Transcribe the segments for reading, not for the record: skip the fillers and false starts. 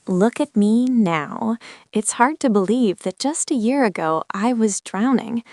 Look at me now. It's hard to believe that just a year ago I was drowning.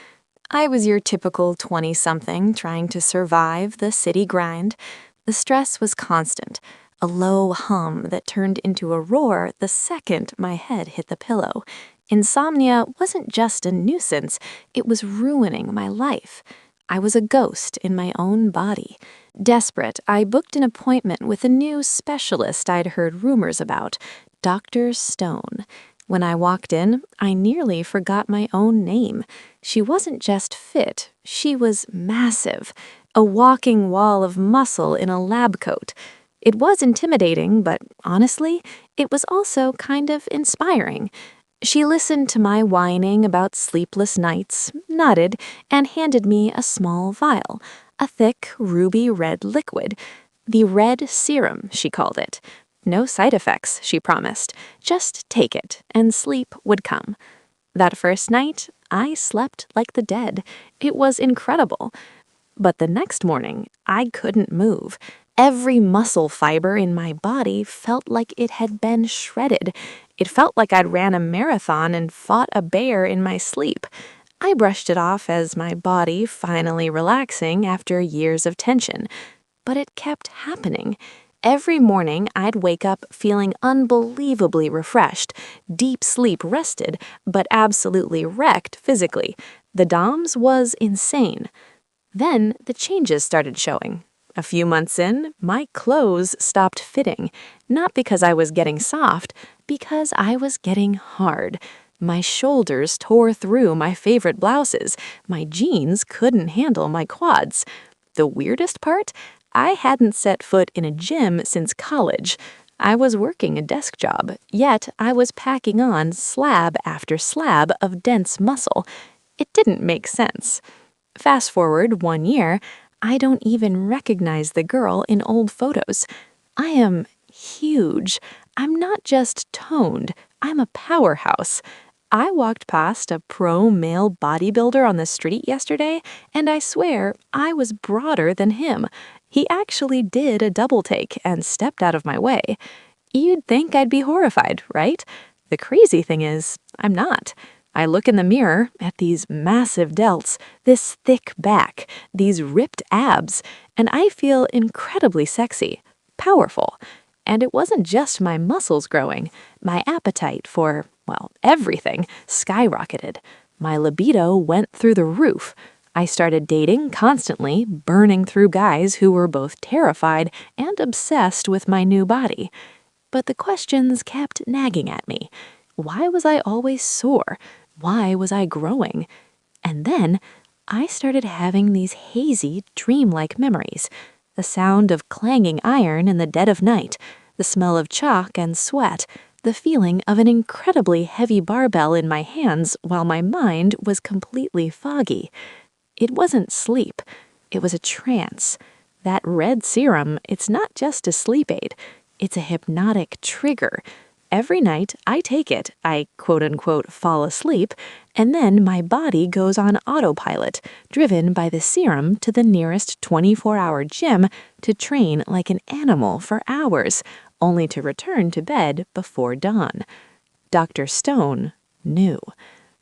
I was your typical 20-something trying to survive the city grind. The stress was constant, a low hum that turned into a roar the second my head hit the pillow. Insomnia wasn't just a nuisance, it was ruining my life. I was a ghost in my own body. Desperate, I booked an appointment with a new specialist I'd heard rumors about, Dr. Stone. When I walked in, I nearly forgot my own name. She wasn't just fit, she was massive, a walking wall of muscle in a lab coat. It was intimidating, but honestly, it was also kind of inspiring. She listened to my whining about sleepless nights, nodded, and handed me a small vial, a thick, ruby red liquid. The Red Serum, she called it. No side effects, she promised. Just take it, and sleep would come. That first night, I slept like the dead. It was incredible. But the next morning, I couldn't move. Every muscle fiber in my body felt like it had been shredded. It felt like I'd ran a marathon and fought a bear in my sleep. I brushed it off as my body finally relaxing after years of tension. But it kept happening. Every morning, I'd wake up feeling unbelievably refreshed, deep sleep rested, but absolutely wrecked physically. The DOMS was insane. Then the changes started showing. A few months in, my clothes stopped fitting, not because I was getting soft, because I was getting hard. My shoulders tore through my favorite blouses. My jeans couldn't handle my quads. The weirdest part? I hadn't set foot in a gym since college. I was working a desk job, yet I was packing on slab after slab of dense muscle. It didn't make sense. Fast forward 1 year, I don't even recognize the girl in old photos. I am huge. I'm not just toned, I'm a powerhouse. I walked past a pro male bodybuilder on the street yesterday, and I swear I was broader than him. He actually did a double take and stepped out of my way. You'd think I'd be horrified, right? The crazy thing is, I'm not. I look in the mirror at these massive delts, this thick back, these ripped abs, and I feel incredibly sexy, powerful. And it wasn't just my muscles growing. My appetite for, well, everything skyrocketed. My libido went through the roof. I started dating constantly, burning through guys who were both terrified and obsessed with my new body. But the questions kept nagging at me. Why was I always sore? Why was I growing? And then I started having these hazy, dreamlike memories. The sound of clanging iron in the dead of night, the smell of chalk and sweat, the feeling of an incredibly heavy barbell in my hands while my mind was completely foggy. It wasn't sleep. It was a trance. That Red Serum, it's not just a sleep aid. It's a hypnotic trigger. Every night I take it, I quote-unquote fall asleep, and then my body goes on autopilot, driven by the serum to the nearest 24-hour gym to train like an animal for hours, only to return to bed before dawn. Dr. Stone knew.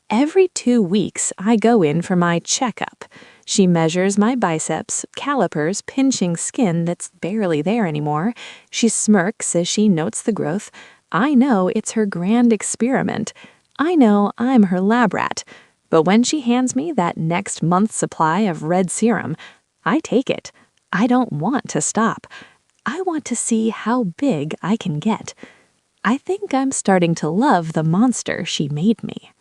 Every 2 weeks, I go in for my checkup. She measures my biceps, calipers pinching skin that's barely there anymore. She smirks as she notes the growth. I know it's her grand experiment. I know I'm her lab rat. But when she hands me that next month's supply of Red Serum, I take it. I don't want to stop. I want to see how big I can get. I think I'm starting to love the monster she made me.